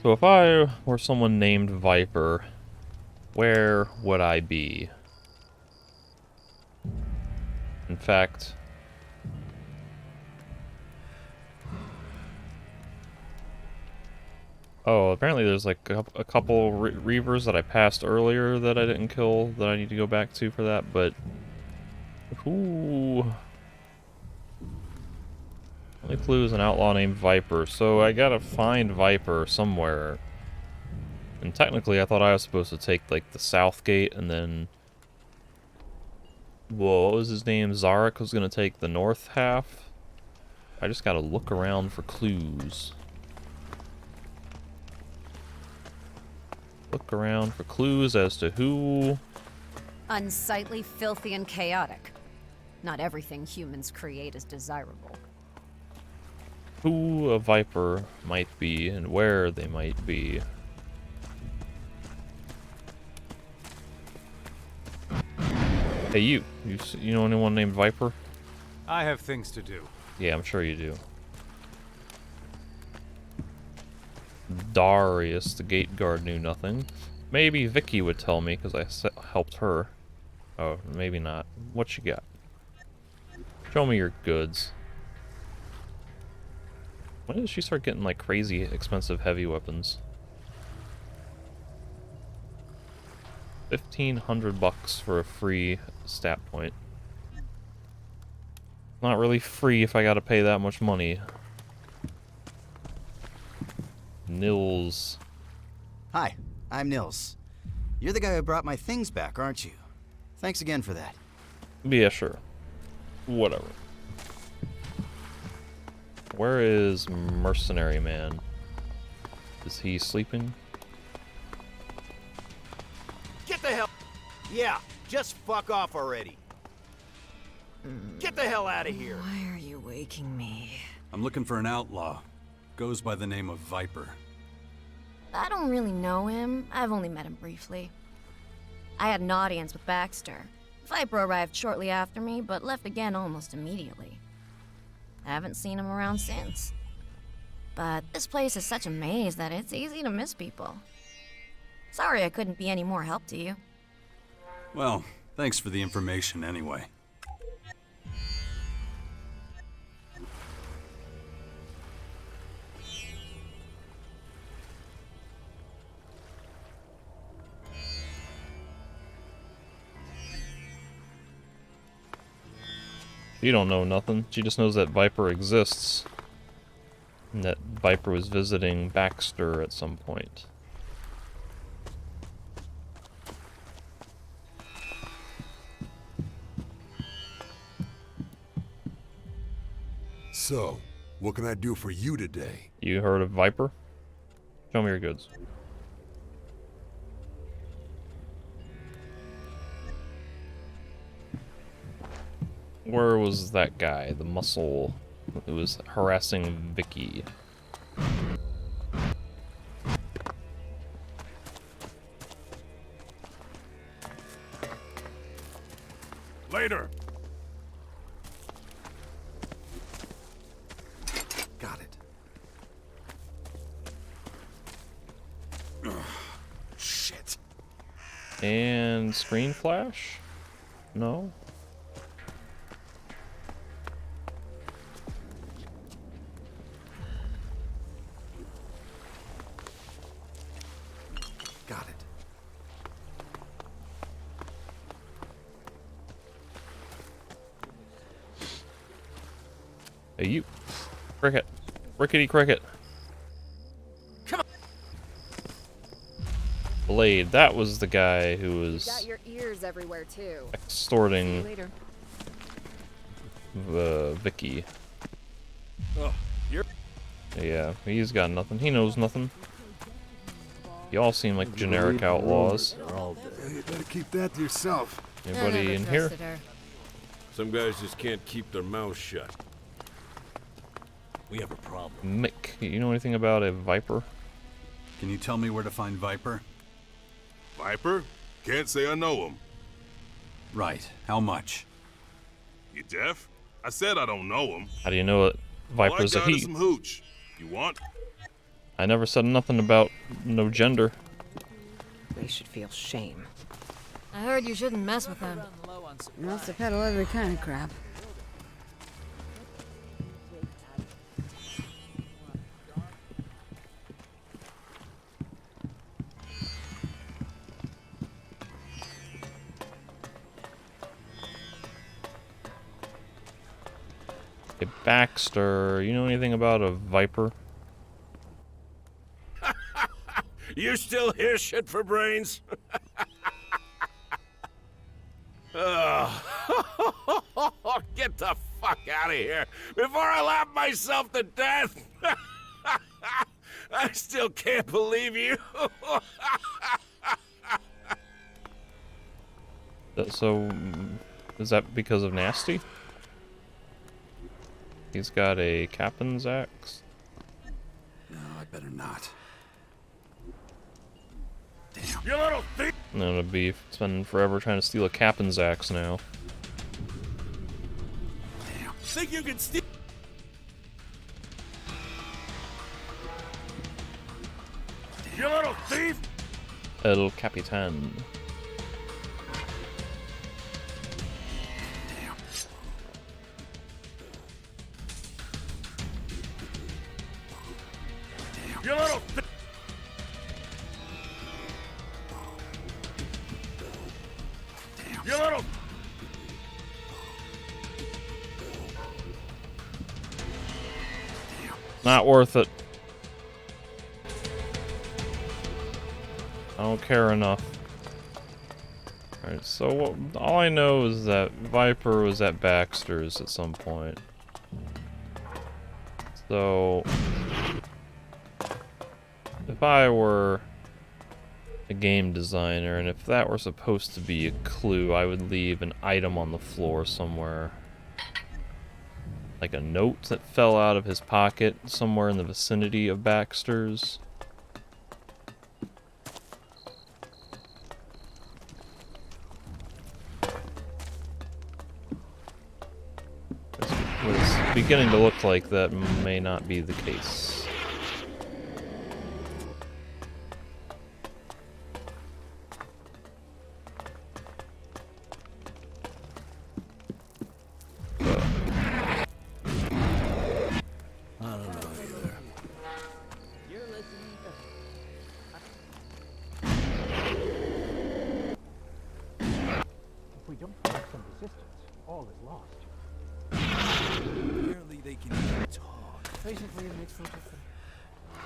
So if I were someone named Viper, where would I be? In fact... Oh, apparently there's like a couple Reavers that I passed earlier that I didn't kill that I need to go back to for that, but... Ooh... Only clue is an outlaw named Viper, so I gotta find Viper somewhere. And technically I thought I was supposed to take like the south gate and then... Whoa, what was his name? Zarek was gonna take the north half? I just gotta look around for clues. Look around for clues as to who... Unsightly, filthy, and chaotic. Not everything humans create is desirable. Who a Viper might be and where they might be. Hey, you know anyone named Viper? I have things to do. Yeah, I'm sure you do. Darius, the gate guard, knew nothing. Maybe Vicky would tell me because I helped her. Oh, maybe not. What you got? Show me your goods. When did she start getting like crazy expensive heavy weapons? 1,500 bucks for a free stat point. Not really free if I gotta pay that much money. Nils. Hi, I'm Nils. You're the guy who brought my things back, aren't you? Thanks again for that. Yeah, sure. Whatever. Where is Mercenary Man? Is he sleeping? Get the hell... Yeah, just fuck off already. Get the hell out of here. Why are you waking me? I'm looking for an outlaw. Goes by the name of Viper. I don't really know him. I've only met him briefly. I had an audience with Baxter. Viper arrived shortly after me, but left again almost immediately. I haven't seen him around since. But this place is such a maze that it's easy to miss people. Sorry I couldn't be any more help to you. Well, thanks for the information anyway. She don't know nothing. She just knows that Viper exists. And that Viper was visiting Baxter at some point. So, what can I do for you today? You heard of Viper? Show me your goods. Where was that guy, the muscle, who was harassing Vicky? Later. Got it. Ugh, shit. And screen flash? No? Got it. Hey, you. Cricket. Rickety cricket. Come on. Blade, that was the guy who was Got your ears everywhere too. extorting Later. Vicky. Oh, you're... Yeah, he's got nothing. He knows nothing. Y'all seem like generic outlaws. Yeah, you better keep that to yourself. Anybody in here? Some guys just can't keep their mouths shut. We have a problem. Mick, you know anything about a Viper? Can you tell me where to find Viper? Viper? Can't say I know him. Right. How much? You deaf? I said I don't know him. How do you know it? All I Viper's a got is he? some hooch. You want? I never said nothing about no gender. They should feel shame. I heard you shouldn't mess with them. He wants to peddle every kind of crap. Hey, Baxter, you know anything about a viper? You still hear shit for brains? Oh, get the fuck out of here before I laugh myself to death. I still can't believe you. So, is that because of Nasty? He's got a captain's axe. No, I better not. Damn. You little thief! No, it'll be spending forever trying to steal a captain's axe now. Damn. Think you can steal? You little thief! El Capitan. You little You little Not worth it. I don't care enough. Alright, so all I know is that Viper was at Baxter's at some point. So if I were a game designer, and if that were supposed to be a clue, I would leave an item on the floor somewhere. Like a note that fell out of his pocket somewhere in the vicinity of Baxter's. It was beginning to look like that may not be the case.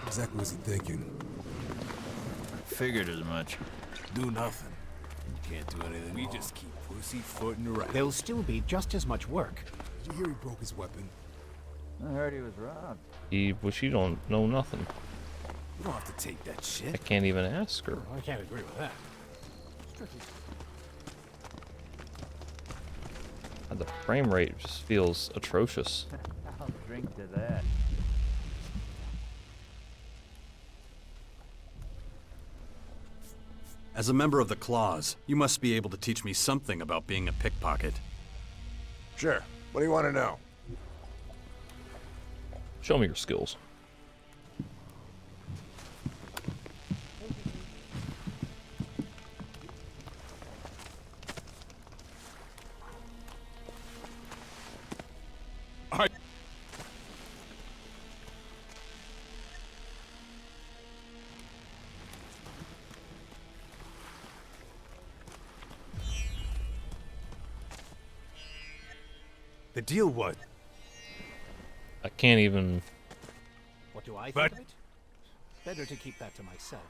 Exactly what's he thinking? Figured as much. Do nothing. You can't do anything. We just keep pussyfooting around. There'll still be just as much work. Did you hear he broke his weapon? I heard he was robbed. Well, she don't know nothing. You don't have to take that I shit. can't even ask her. I can't agree with that. The frame rate just feels atrocious. I'll drink to that. As a member of the Claws, you must be able to teach me something about being a pickpocket. Sure. What do you want to know? Show me your skills. The deal was... I can't even... What do I think But- of it? Better to keep that to myself.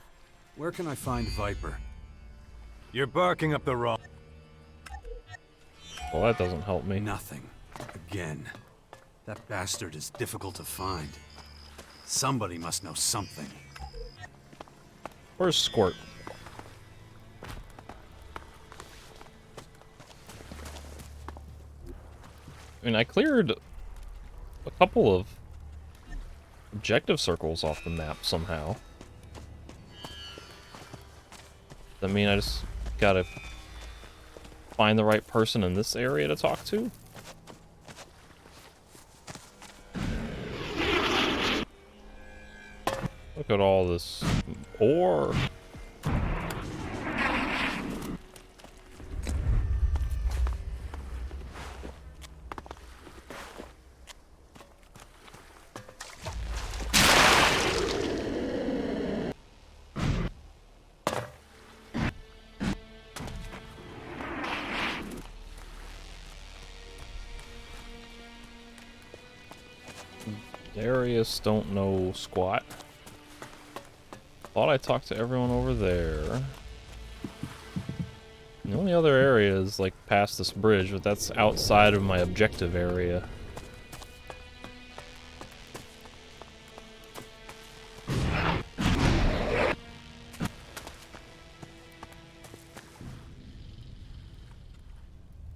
Where can I find Viper? You're barking up the wrong... Well, that doesn't help me. Nothing. Again. That bastard is difficult to find. Somebody must know something. Where's Squirt? I mean, I cleared a couple of objective circles off the map somehow. I mean, I just gotta find the right person in this area to talk to. Look at all this ore. Darius don't know squat. Thought I talked to everyone over there. The only other area is like past this bridge, but that's outside of my objective area.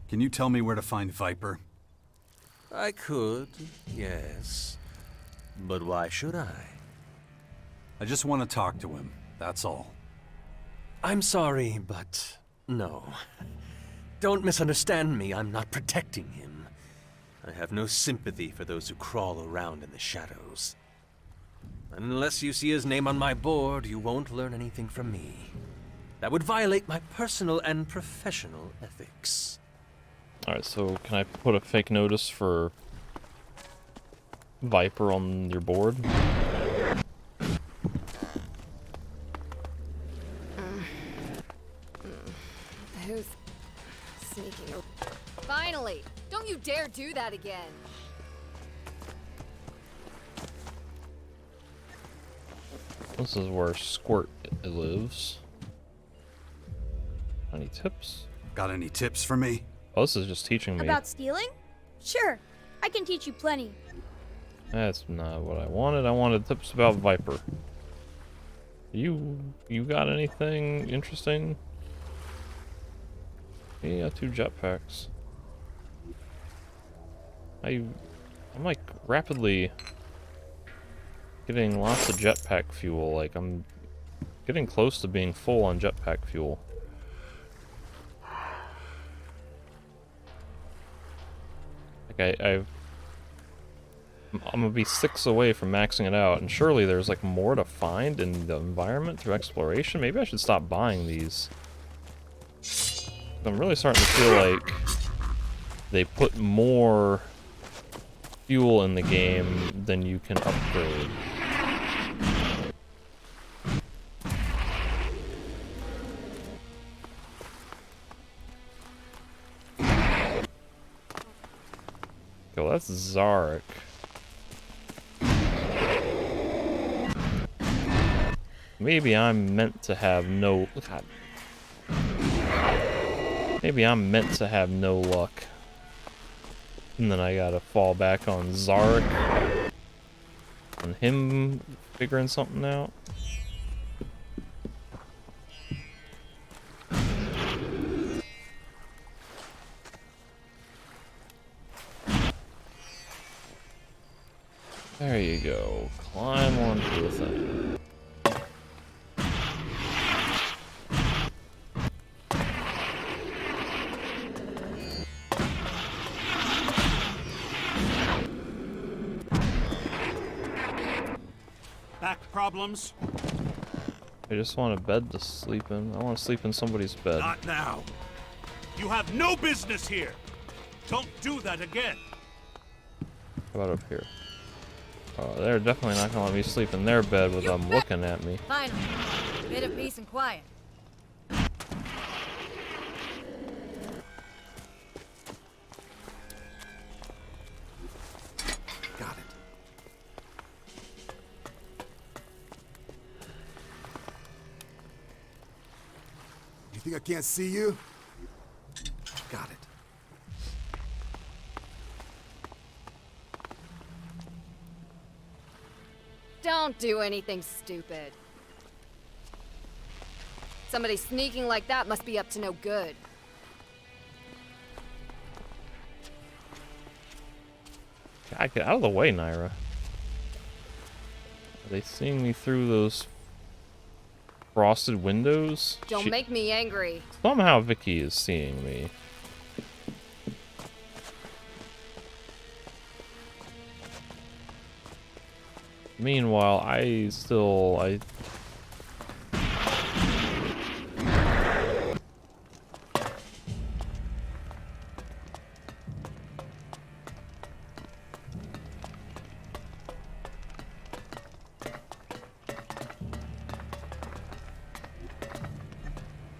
Can you tell me where to find Viper? I could, yes. But why should I? I just want to talk to him, that's all. I'm sorry, but no. Don't misunderstand me, I'm not protecting him. I have no sympathy for those who crawl around in the shadows. Unless you see his name on my board, you won't learn anything from me. That would violate my personal and professional ethics. Alright, so can I put a fake notice for Viper on your board? Who's sneaking? Finally! Don't you dare do that again! This is where Squirt lives. Any tips? Got any tips for me? Oh, this is just teaching me. About stealing? Sure, I can teach you plenty. That's not what I wanted. I wanted tips about Viper. You got anything interesting? Yeah, got 2 jetpacks. I'm like rapidly getting lots of jetpack fuel. Like I'm getting close to being full on jetpack fuel. Like I'm gonna be 6 away from maxing it out, and surely there's like more to find in the environment through exploration. Maybe I should stop buying these. I'm really starting to feel like they put more fuel in the game than you can upgrade. Well, that's Zarek. Maybe I'm meant to have no... God. Maybe I'm meant to have no luck. And then I gotta fall back on Zarek. On him figuring something out. There you go. Climb onto the thing. Back problems? I just want a bed to sleep in. I want to sleep in somebody's bed. Not now. You have no business here. Don't do that again. How about up here? Oh, they're definitely not gonna let me sleep in their bed with them looking at me. Finally, a bit of peace and quiet. Got it. You think I can't see you? Got it. Don't do anything stupid. Somebody sneaking like that must be up to no good. God, get out of the way, Naira. Are they seeing me through those frosted windows? Don't make me angry. Somehow Vicky is seeing me. Meanwhile, I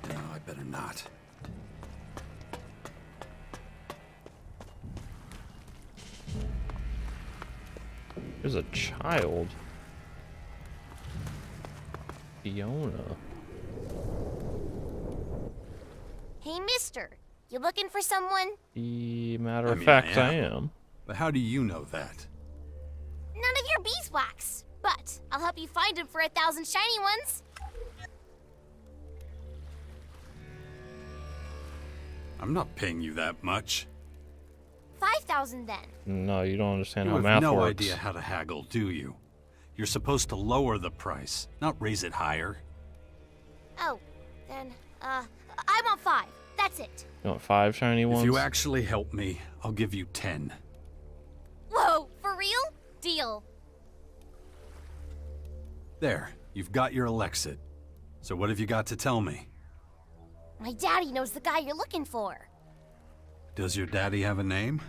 No, I better not. There's a child. Fiona. Hey, mister. You looking for someone? Matter of fact, I am. But how do you know that? None of your beeswax. But I'll help you find him for 1,000 shiny ones. I'm not paying you that much. 5,000 then. No, you don't understand how You math have no works. idea how to haggle, do you? You're supposed to lower the price, not raise it higher. Oh, then, I want 5. That's it. You want 5 shiny ones? If you actually help me, I'll give you 10. Whoa, for real? Deal. There, you've got your Alexit. So what have you got to tell me? My daddy knows the guy you're looking for. Does your daddy have a name?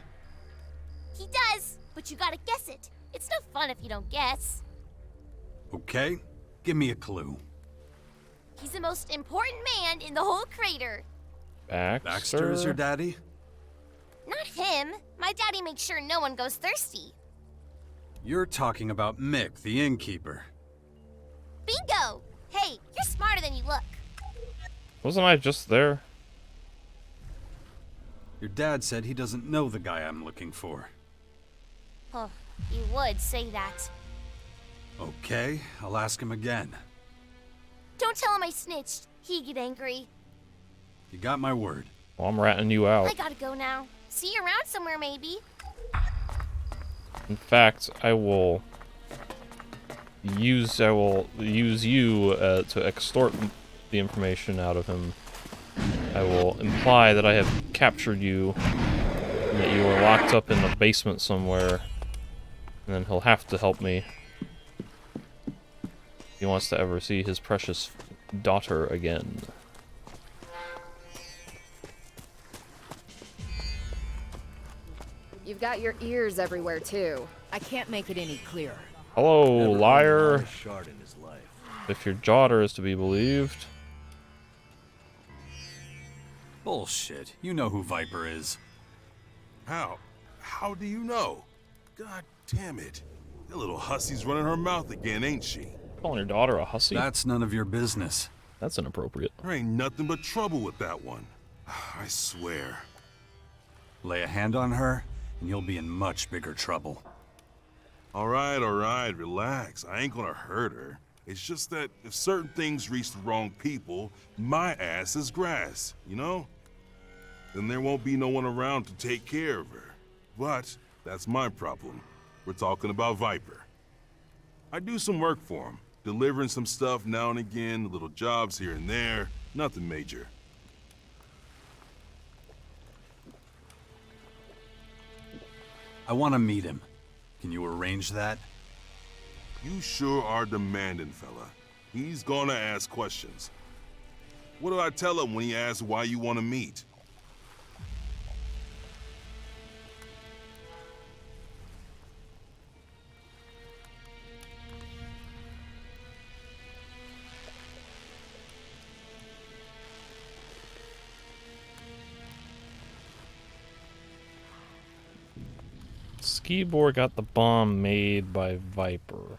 He does, but you gotta guess it. It's no fun if you don't guess. Okay, give me a clue. He's the most important man in the whole crater. Baxter is your daddy? Not him. My daddy makes sure no one goes thirsty. You're talking about Mick, the innkeeper. Bingo! Hey, you're smarter than you look. Wasn't I just there? Your dad said he doesn't know the guy I'm looking for. Oh, you would say that. Okay, I'll ask him again. Don't tell him I snitched. He'd get angry. You got my word. Well, I'm ratting you out. I gotta go now. See you around somewhere, maybe. In fact, I will use you to extort the information out of him. I will imply that I have captured you and that you are locked up in a basement somewhere, and then he'll have to help me if he wants to ever see his precious daughter again. You've got your ears everywhere, too. I can't make it any clearer. Hello, liar. Shard in his life. If your daughter is to be believed. Bullshit. You know who Viper is. How? How do you know? God damn it. That little hussy's running her mouth again, ain't she? Calling your daughter a hussy? That's none of your business. That's inappropriate. There ain't nothing but trouble with that one. I swear. Lay a hand on her, and you'll be in much bigger trouble. All right, relax. I ain't gonna hurt her. It's just that if certain things reach the wrong people, my ass is grass, you know? Then there won't be no one around to take care of her. But that's my problem. We're talking about Viper. I do some work for him, delivering some stuff now and again, little jobs here and there, nothing major. I want to meet him. Can you arrange that? You sure are demanding, fella. He's gonna ask questions. What do I tell him when he asks why you want to meet? Skibor got the bomb made by Viper.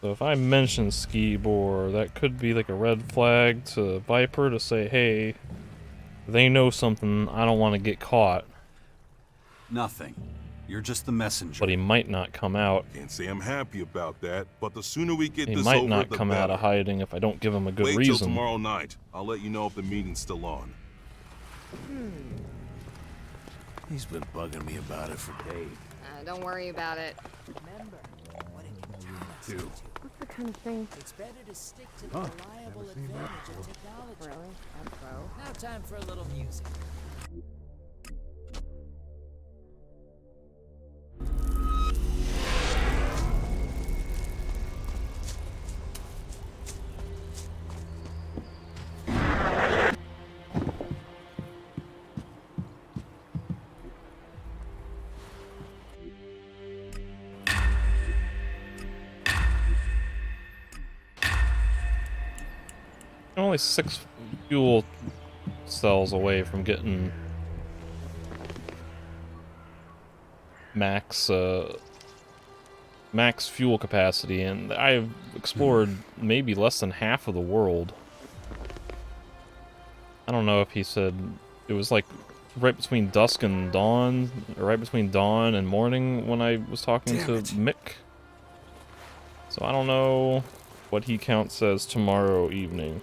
So if I mention Skibor, that could be like a red flag to Viper to say, hey, they know something, I don't want to get caught. Nothing. You're just the messenger. But he might not come out. Can't say I'm happy about that, but the sooner we get He this might over, not the come out of better. hiding if I don't give him a good Wait reason. till tomorrow night. I'll let you know if the meeting's still on. He's been bugging me about it for days. Don't worry about it. Too. What's the kind of thing? It's better to stick to the reliable advantage of technology. Really? Info. Now time for a little music. I'm only 6 fuel cells away from getting max max fuel capacity, and I've explored maybe less than half of the world. I don't know if he said it was like right between dusk and dawn, or right between dawn and morning when I was talking to Mick. So I don't know what he counts as tomorrow evening.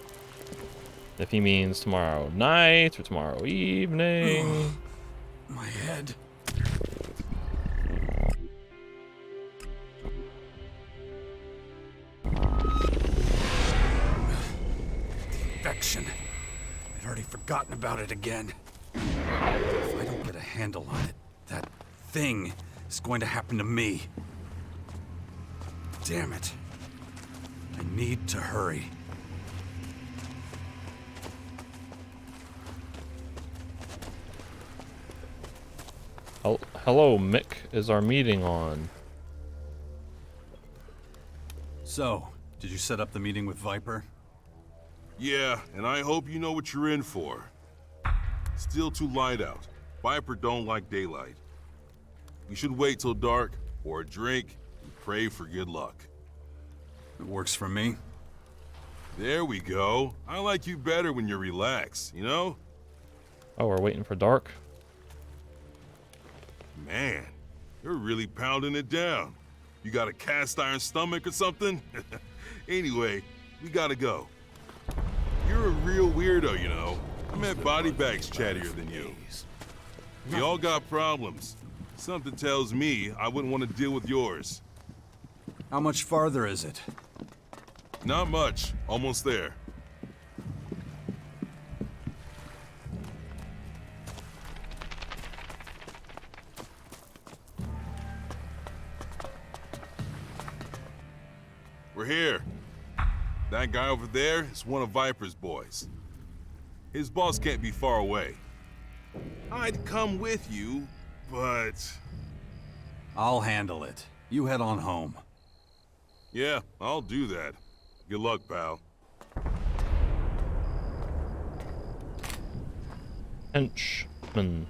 If he means tomorrow night or tomorrow evening. My head. Infection. I'd already forgotten about it again. If I don't get a handle on it, that thing is going to happen to me. Damn it. I need to hurry. Hello, Mick. Is our meeting on? So, did you set up the meeting with Viper? Yeah, and I hope you know what you're in for. Still too light out. Viper don't like daylight. We should wait till dark, pour a drink, and pray for good luck. It works for me. There we go. I like you better when you're relaxed, you know? Oh, we're waiting for dark? Man, you're really pounding it down. You got a cast iron stomach or something? Anyway, we gotta go. You're a real weirdo, you know. I met body bags chattier than you. We all got problems. Something tells me I wouldn't want to deal with yours. How much farther is it? Not much. Almost there. We're here. That guy over there is one of Viper's boys. His boss can't be far away. I'd come with you, but... I'll handle it. You head on home. Yeah, I'll do that. Good luck, pal. Henchman.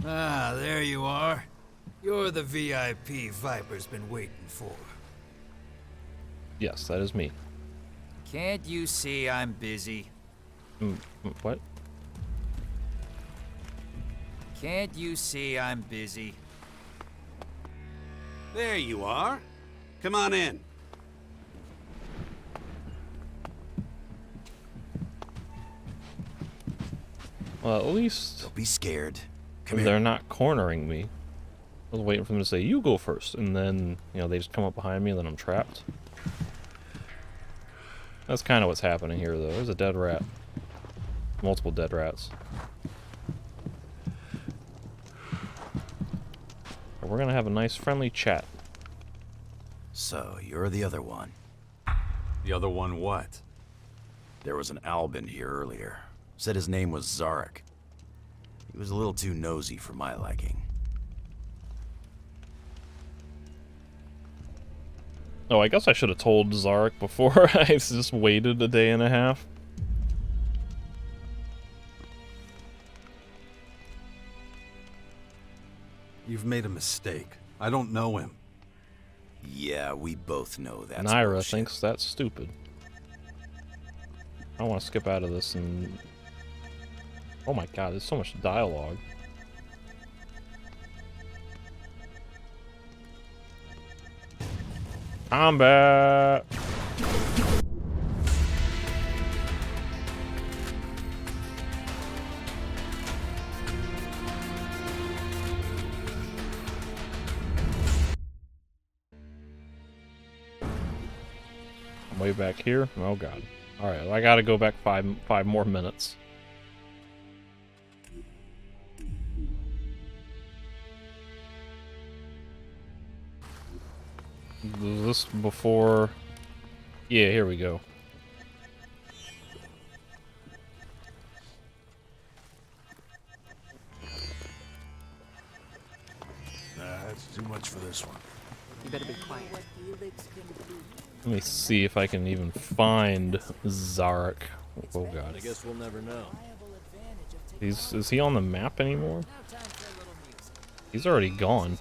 Ah, there you are. You're the VIP Viper's been waiting for. Yes, that is me. Can't you see I'm busy? What? Can't you see I'm busy? There you are. Come on in. Well, at least Don't be scared. they're not cornering me. I was waiting for them to say, you go first, and then, you know, they just come up behind me and then I'm trapped. That's kind of what's happening here, though. There's a dead rat. Multiple dead rats. And we're gonna have a nice friendly chat. So, you're the other one. The other one what? There was an Albin here earlier. Said his name was Zarek. He was a little too nosy for my liking. Oh, I guess I should have told Zarek before. I just waited a day and a half. You've made a mistake. I don't know him. Yeah, we both know that's Naira bullshit. thinks that's stupid. I want to skip out of this and... Oh my god, there's so much dialogue. Combat! I'm way back here? Oh god. Alright, I gotta go back five more minutes. Was this before? Yeah, here we go. Nah, that's too much for this one. You better be quiet. What Elex can do. Let me see if I can even find Zarek. Oh god. I guess we'll never know. Is he on the map anymore? He's already gone.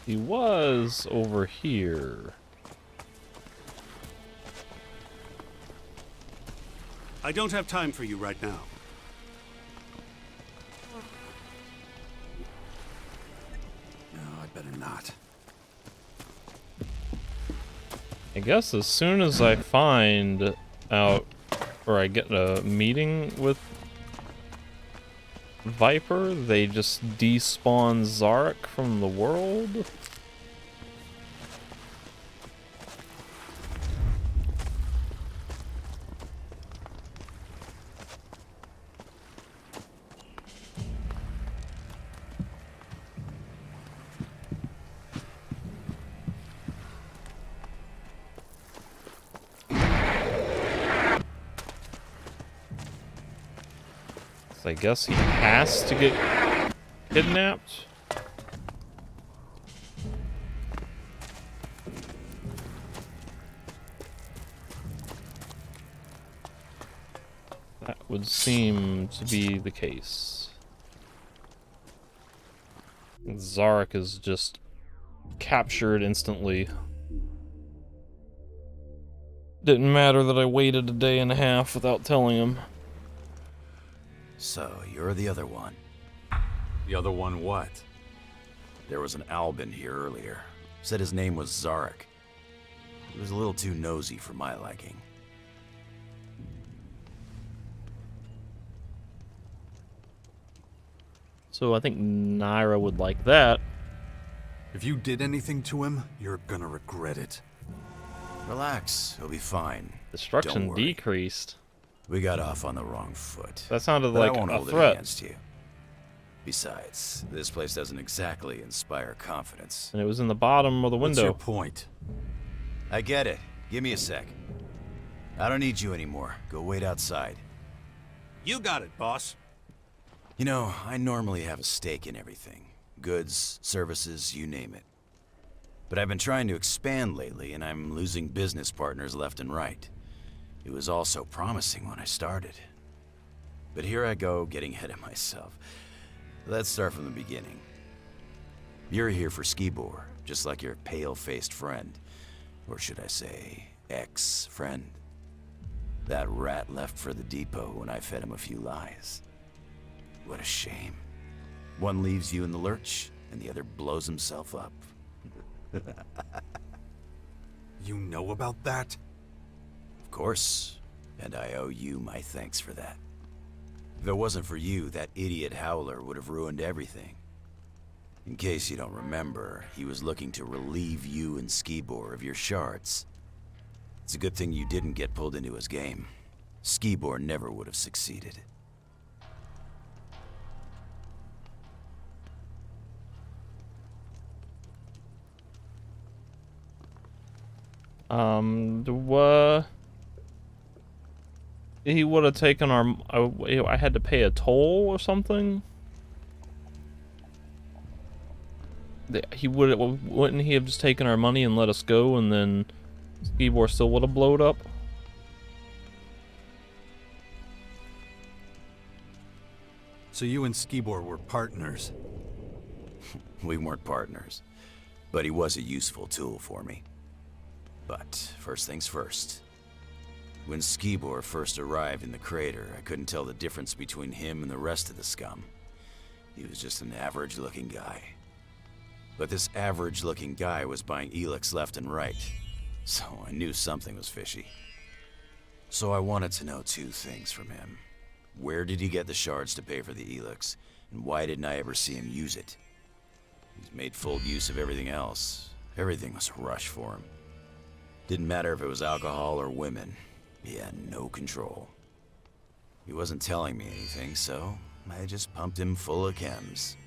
He was over here. I don't have time for you right now. No, I better not. I guess as soon as I find out, or I get a meeting with Viper, they just despawn Zarek from the world? I guess he has to get kidnapped. That would seem to be the case. Zarek is just captured instantly. Didn't matter that I waited a day and a half without telling him. So, you're the other one. The other one what? There was an Albin here earlier. Said his name was Zarek. He was a little too nosy for my liking. So I think Naira would like that. If you did anything to him, you're gonna regret it. Relax, he'll be fine. Destruction Don't worry. decreased. We got off on the wrong foot. That sounded But like I won't a hold threat. it against you. Besides, this place doesn't exactly inspire confidence. And it was in the bottom of the What's window. your point? I get it. Give me a sec. I don't need you anymore. Go wait outside. You got it, boss. You know, I normally have a stake in everything. Goods, services, you name it. But I've been trying to expand lately, and I'm losing business partners left and right. It was all so promising when I started. But here I go, getting ahead of myself. Let's start from the beginning. You're here for Skibor, just like your pale-faced friend. Or should I say, ex-friend? That rat left for the depot when I fed him a few lies. What a shame. One leaves you in the lurch, and the other blows himself up. You know about that? Of course, and I owe you my thanks for that. If it wasn't for you, that idiot Howler would have ruined everything. In case you don't remember, he was looking to relieve you and Skibor of your shards. It's a good thing you didn't get pulled into his game. Skibor never would have succeeded. He would have taken our. I had to pay a toll or something. He wouldn't he have just taken our money and let us go, and then Skibor still would have blowed up? So you and Skibor were partners? We weren't partners, but he was a useful tool for me. But first things first. When Skibor first arrived in the crater, I couldn't tell the difference between him and the rest of the scum. He was just an average-looking guy. But this average-looking guy was buying Elex left and right, so I knew something was fishy. So I wanted to know two things from him. Where did he get the shards to pay for the Elex, and why didn't I ever see him use it? He's made full use of everything else. Everything was a rush for him. Didn't matter if it was alcohol or women. He had no control. He wasn't telling me anything, so I just pumped him full of chems.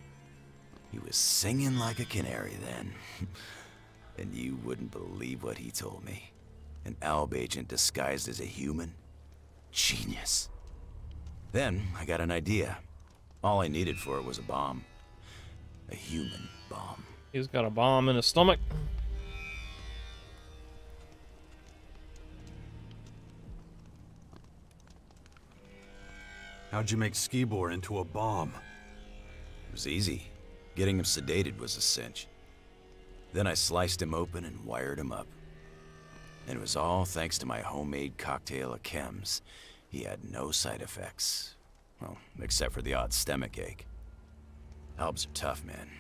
He was singing like a canary then. And you wouldn't believe what he told me. An ALB agent disguised as a human? Genius. Then I got an idea. All I needed for it was a bomb. A human bomb. He's got a bomb in his stomach. How'd you make Skibor into a bomb? It was easy. Getting him sedated was a cinch. Then I sliced him open and wired him up. And it was all thanks to my homemade cocktail of chems. He had no side effects. Well, except for the odd stomach ache. Albs are tough, man.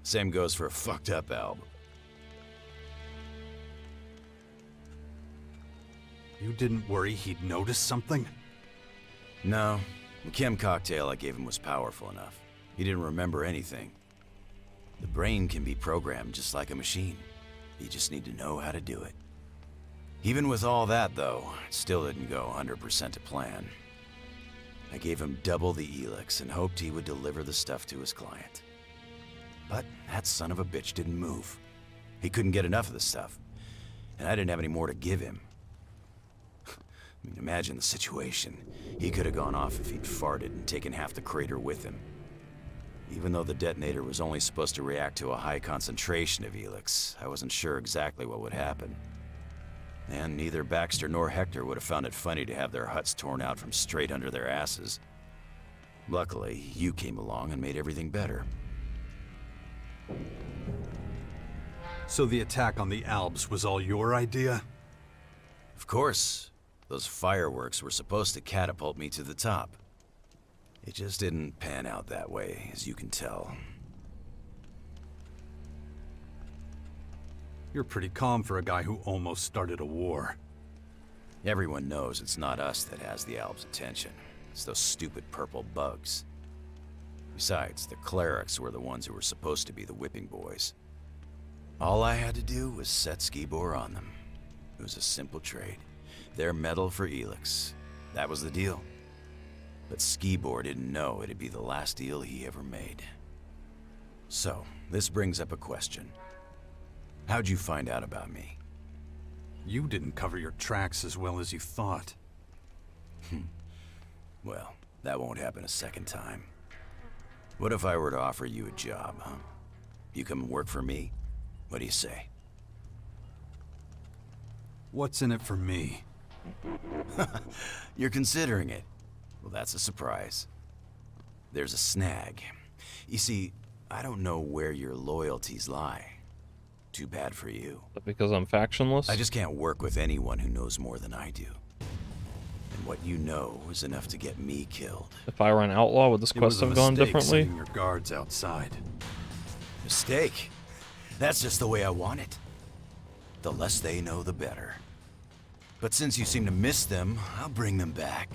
Same goes for a fucked up Alb. You didn't worry he'd notice something? No. The chem cocktail I gave him was powerful enough. He didn't remember anything. The brain can be programmed just like a machine. You just need to know how to do it. Even with all that, though, it still didn't go 100% to plan. I gave him double the Elex and hoped he would deliver the stuff to his client. But that son of a bitch didn't move. He couldn't get enough of the stuff, and I didn't have any more to give him. I mean, imagine the situation. He could have gone off if he'd farted and taken half the crater with him. Even though the detonator was only supposed to react to a high concentration of Elex, I wasn't sure exactly what would happen. And neither Baxter nor Hector would have found it funny to have their huts torn out from straight under their asses. Luckily, you came along and made everything better. So the attack on the Albs was all your idea? Of course. Those fireworks were supposed to catapult me to the top. It just didn't pan out that way, as you can tell. You're pretty calm for a guy who almost started a war. Everyone knows it's not us that has the Albs' attention. It's those stupid purple bugs. Besides, the clerics were the ones who were supposed to be the whipping boys. All I had to do was set Skibor on them. It was a simple trade. Their metal for Elex. That was the deal. But Skibor didn't know it'd be the last deal he ever made. So, this brings up a question. How'd you find out about me? You didn't cover your tracks as well as you thought. Well, that won't happen a second time. What if I were to offer you a job, huh? You come work for me? What do you say? What's in it for me? You're considering it. Well, that's a surprise. There's a snag. You see, I don't know where your loyalties lie. Too bad for you. Because I'm factionless? I just can't work with anyone who knows more than I do. And what you know is enough to get me killed. If I were an outlaw, would this quest have gone differently? Sending your guards outside. Mistake? That's just the way I want it. The less they know, the better. But since you seem to miss them, I'll bring them back.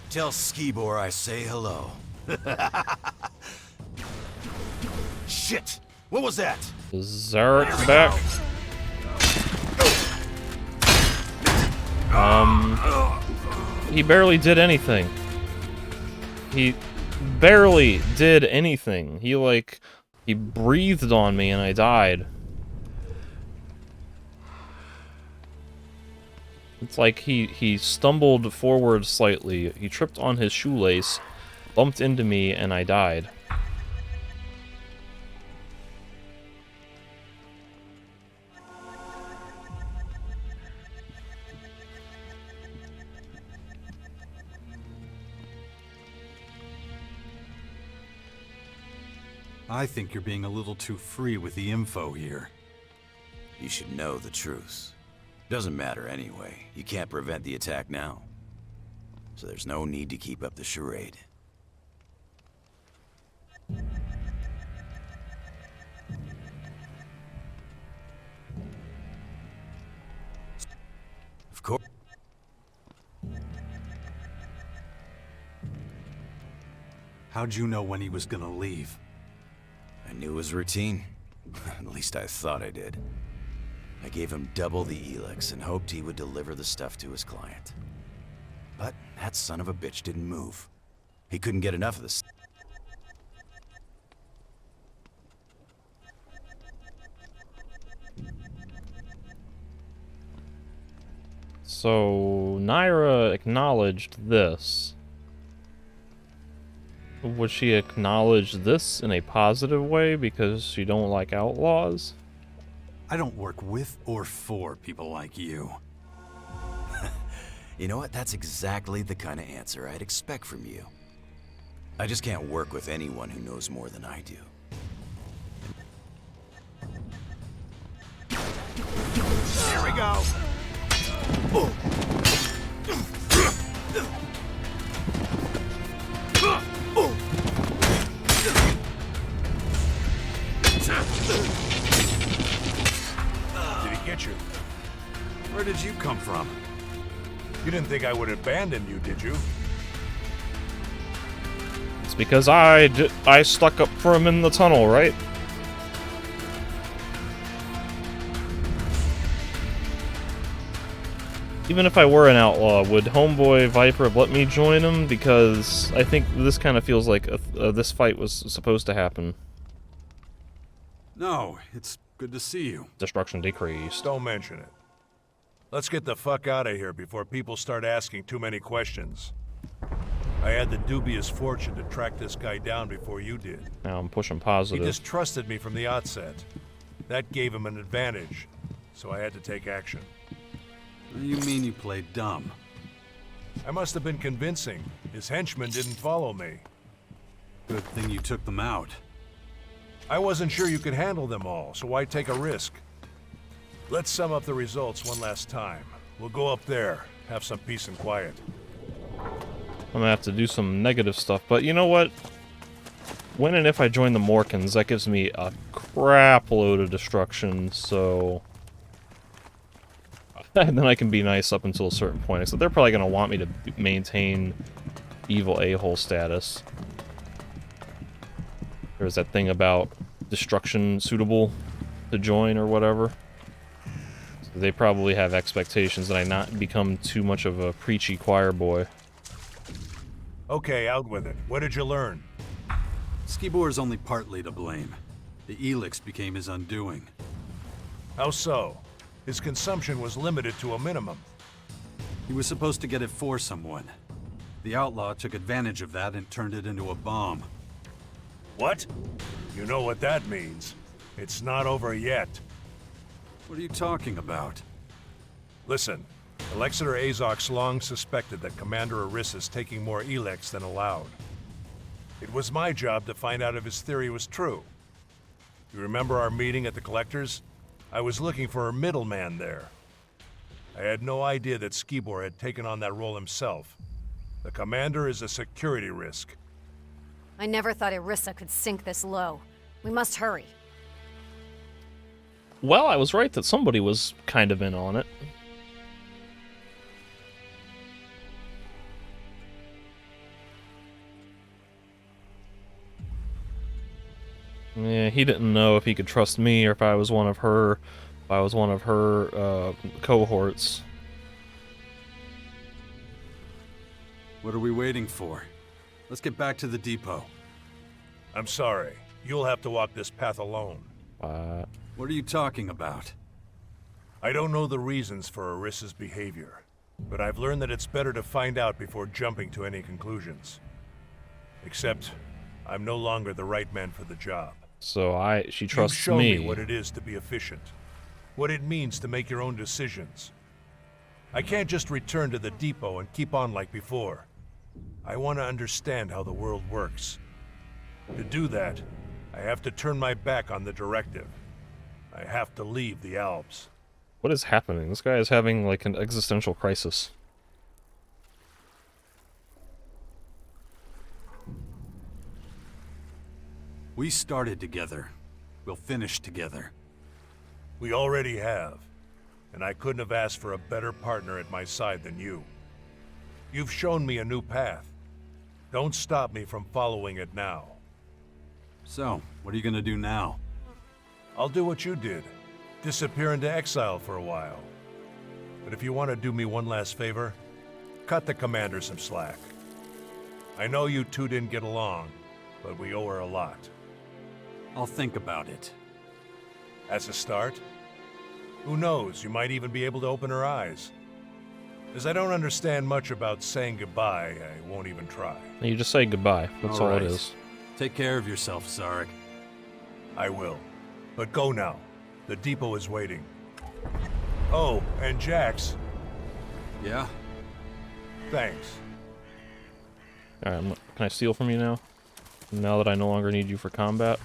Tell Skibor I say hello. Shit! What was that? Zarek back. He barely did anything. He barely did anything. He breathed on me and I died. It's like he stumbled forward slightly. He tripped on his shoelace, bumped into me, and I died. I think you're being a little too free with the info here. You should know the truth. Doesn't matter anyway. You can't prevent the attack now. So there's no need to keep up the charade. Of course. How'd you know when he was gonna leave? I knew his routine. At least I thought I did. I gave him double the Elex and hoped he would deliver the stuff to his client. But that son of a bitch didn't move. He couldn't get enough of this. So, Naira acknowledged this. Would she acknowledge this in a positive way because she don't like outlaws? I don't work with or for people like you. You know what? That's exactly the kind of answer I'd expect from you. I just can't work with anyone who knows more than I do. Here we go. Did he get you? Where did you come from? You didn't think I would abandon you, did you? It's because I stuck up for him in the tunnel, right? Even if I were an outlaw, would Homeboy Viper have let me join him? Because I think this kind of feels like this fight was supposed to happen. No, it's good to see you. Destruction decreased. Don't mention it. Let's get the fuck out of here before people start asking too many questions. I had the dubious fortune to track this guy down before you did. Now I'm pushing He positive. distrusted me from the outset. That gave him an advantage, so I had to take action. You mean you played dumb? I must have been convincing. His henchmen didn't follow me. Good thing you took them out. I wasn't sure you could handle them all, so why take a risk? Let's sum up the results one last time. We'll go up there, have some peace and quiet. I'm gonna have to do some negative stuff, but you know what? When and if I join the Morkins, that gives me a crap load of destruction, so... and then I can be nice up until a certain point. Except they're probably gonna want me to maintain evil a-hole status. There's that thing about destruction suitable to join or whatever. So they probably have expectations that I not become too much of a preachy choir boy. Okay, out with it. What did you learn? Skibor is only partly to blame. The Elex became his undoing. How so? His consumption was limited to a minimum. He was supposed to get it for someone. The outlaw took advantage of that and turned it into a bomb. What? You know what that means. It's not over yet. What are you talking about? Listen, Alexander Azok's long suspected that Commander Aris is taking more Elex than allowed. It was my job to find out if his theory was true. You remember our meeting at the Collector's? I was looking for a middleman there. I had no idea that Skibor had taken on that role himself. The Commander is a security risk. I never thought Irissa could sink this low. We must hurry. Well, I was right that somebody was kind of in on it. Yeah, he didn't know if he could trust me or if I was one of her, cohorts. What are we waiting for? Let's get back to the depot. I'm sorry. You'll have to walk this path alone. What are you talking about? I don't know the reasons for Arissa's behavior, but I've learned that it's better to find out before jumping to any conclusions. Except, I'm no longer the right man for the job. So she trusts You've shown me. me what it is to be efficient, what it means to make your own decisions. I can't just return to the depot and keep on like before. I want to understand how the world works. To do that, I have to turn my back on the directive. I have to leave the Alps. What is happening? This guy is having like an existential crisis. We started together. We'll finish together. We already have, and I couldn't have asked for a better partner at my side than you. You've shown me a new path. Don't stop me from following it now. So, what are you gonna do now? I'll do what you did. disappear into exile for a while. But if you want to do me one last favor, cut the commander some slack. I know you two didn't get along, but we owe her a lot. I'll think about it. As a start, who knows, you might even be able to open her eyes. As I don't understand much about saying goodbye, I won't even try. You just say goodbye. That's all it is. Take care of yourself, Zarek. I will. But go now. The depot is waiting. Oh, and Jax. Yeah? Thanks. Alright, can I steal from you now? Now that I no longer need you for combat?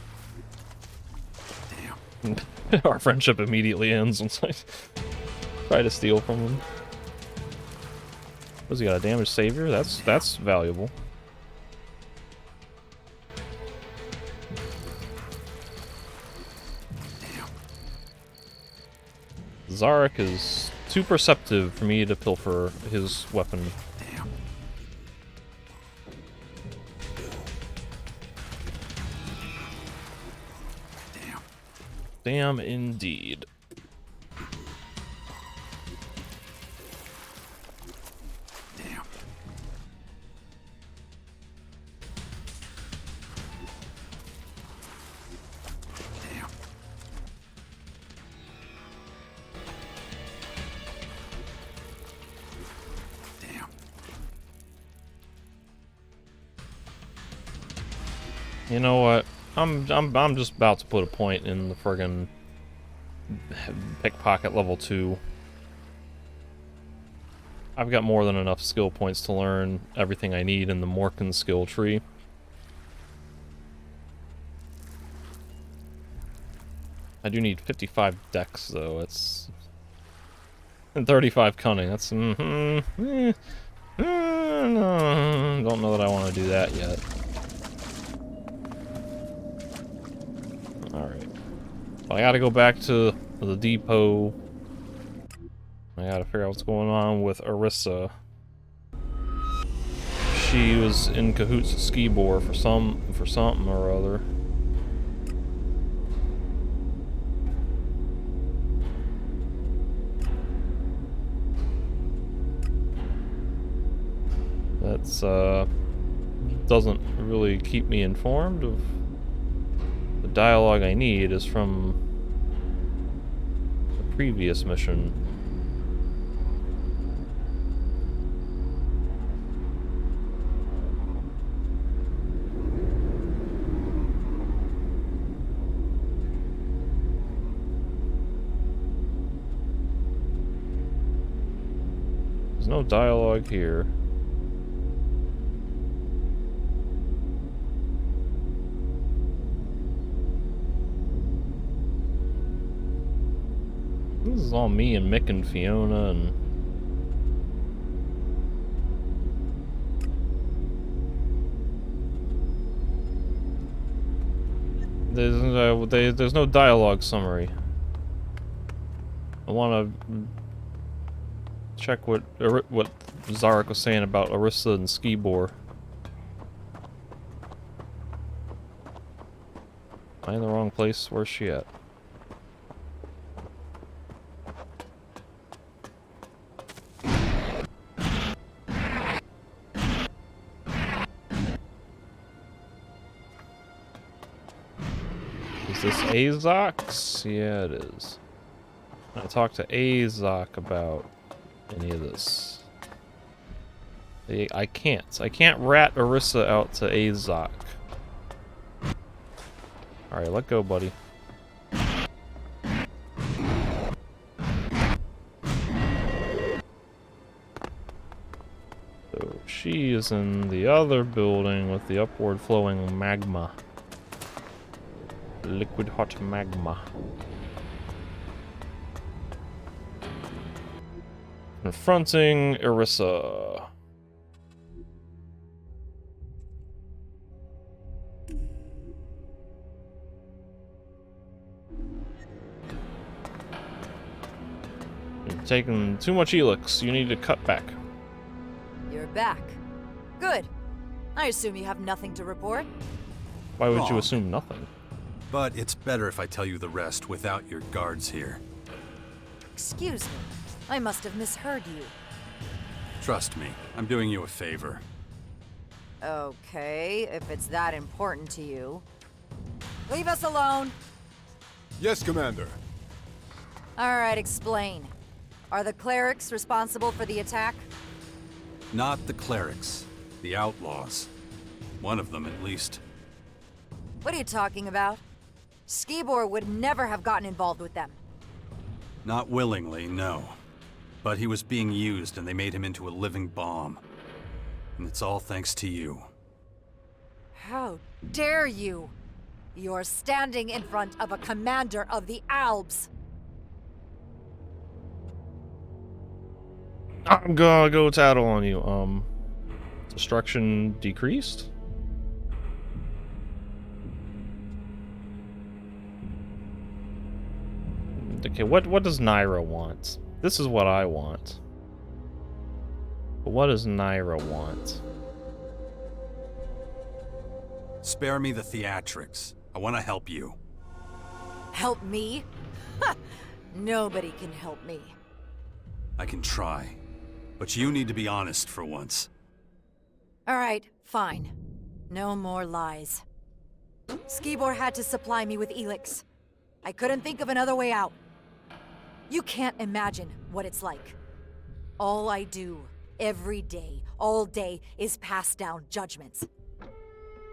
Damn. Our friendship immediately ends once I try to steal from him. What's he got, a damaged savior? That's valuable. Zarek is too perceptive for me to pilfer his weapon. Damn indeed. You know what? I'm just about to put a point in the friggin' pickpocket level 2. I've got more than enough skill points to learn everything I need in the Morkan skill tree. I do need 55 dex though. It's and 35 cunning. That's no, don't know that I want to do that yet. Alright. Well, I gotta go back to the depot. I gotta figure out what's going on with Arissa. She was in cahoots with Skibor for something or other. That's doesn't really keep me informed of the dialogue I need is from the previous mission. There's no dialogue here. This is all me and Mick and Fiona and... There's no dialogue summary. I want to check what Zarek was saying about Arissa and Skibor. Am I in the wrong place? Where's she at? Is this Azok's? Yeah, it is. I talked to Azok about any of this. I can't rat Arissa out to Azok. Alright, let go, buddy. So she is in the other building with the upward flowing magma. Liquid hot magma. Confronting Arissa. You're taking too much Elex. You need to cut back. You're back. Good. I assume you have nothing to report? Why would you Wrong. assume nothing? But it's better if I tell you the rest without your guards here. Excuse me. I must have misheard you. Trust me, I'm doing you a favor. Okay, if it's that important to you. Leave us alone! Yes, Commander. Alright, explain. Are the clerics responsible for the attack? Not the clerics. The outlaws. One of them, at least. What are you talking about? Skibor would never have gotten involved with them. Not willingly, no. But he was being used and they made him into a living bomb. And it's all thanks to you. How dare you! You're standing in front of a commander of the Alps! I'm gonna go tattle on you. Destruction decreased? Okay, what does Naira want? This is what I want. But what does Naira want? Spare me the theatrics. I want to help you. Help me? Ha! Nobody can help me. I can try. But you need to be honest for once. Alright, fine. No more lies. Skibor had to supply me with Elex. I couldn't think of another way out. You can't imagine what it's like. All I do, every day, all day, is pass down judgments.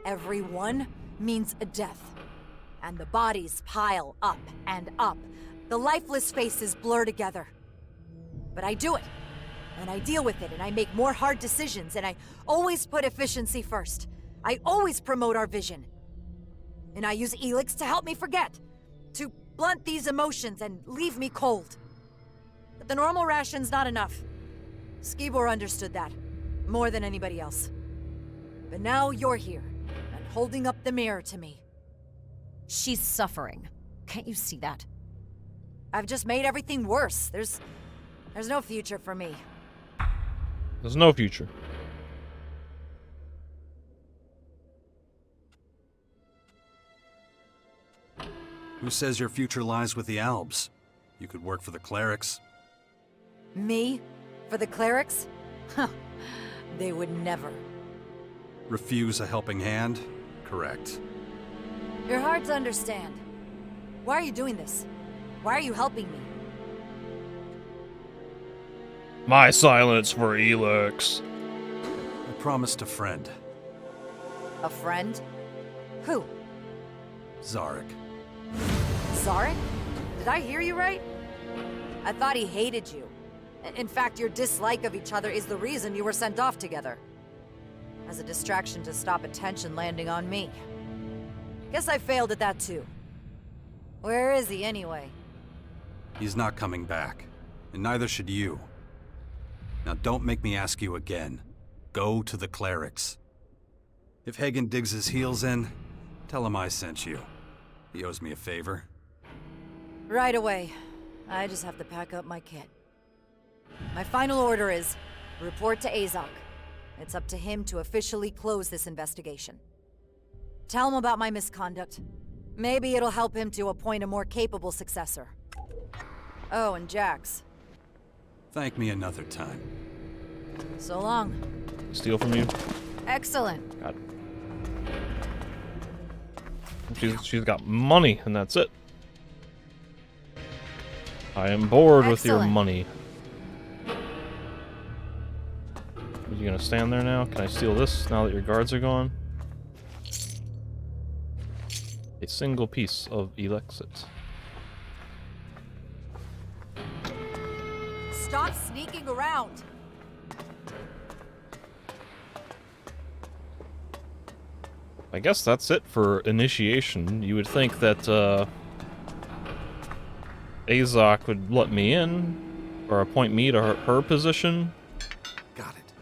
Every one means a death. And the bodies pile up and up. The lifeless faces blur together. But I do it. And I deal with it, and I make more hard decisions, and I always put efficiency first. I always promote our vision. And I use Elex to help me forget. To blunt these emotions and leave me cold. But the normal ration's not enough. Skibor understood that. More than anybody else. But now you're here, and holding up the mirror to me. She's suffering. Can't you see that? I've just made everything worse. There's no future for me. There's no future. Who says your future lies with the Albs? You could work for the clerics. Me? For the clerics? Huh. They would never. Refuse a helping hand? Correct. You're hard to understand. Why are you doing this? Why are you helping me? My silence for Elex. I promised a friend. A friend? Who? Zarek. Zarek? Did I hear you right? I thought he hated you. In fact, your dislike of each other is the reason you were sent off together. As a distraction to stop attention landing on me. Guess I failed at that too. Where is he anyway? He's not coming back. And neither should you. Now don't make me ask you again. Go to the clerics. If Hagen digs his heels in, tell him I sent you. He owes me a favor. Right away. I just have to pack up my kit. My final order is, report to Azok. It's up to him to officially close this investigation. Tell him about my misconduct. Maybe it'll help him to appoint a more capable successor. Oh, and Jax. Thank me another time. So long. Steal from you? Excellent. God. She's got money, and that's it. I am bored with your money. Are you gonna stand there now? Can I steal this now that your guards are gone? A single piece of Elexit. Stop sneaking around! I guess that's it for initiation. You would think that, Azok would let me in, or appoint me to her position. Got it.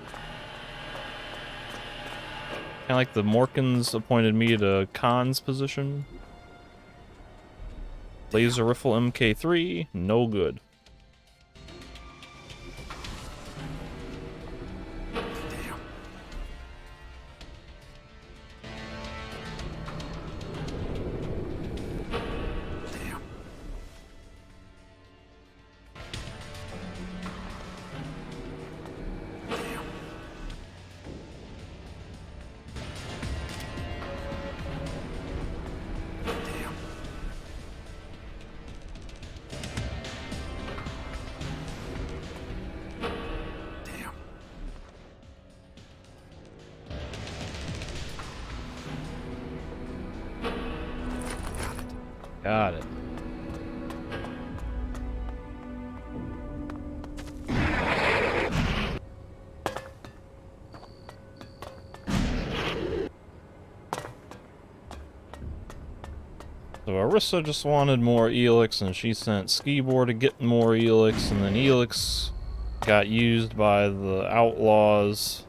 Kinda like the Morkans appointed me to Khan's position. Laser Rifle MK3, no good. Got it. So Arissa just wanted more Elex, and she sent Skibor to get more Elex, and then Elex got used by the outlaws,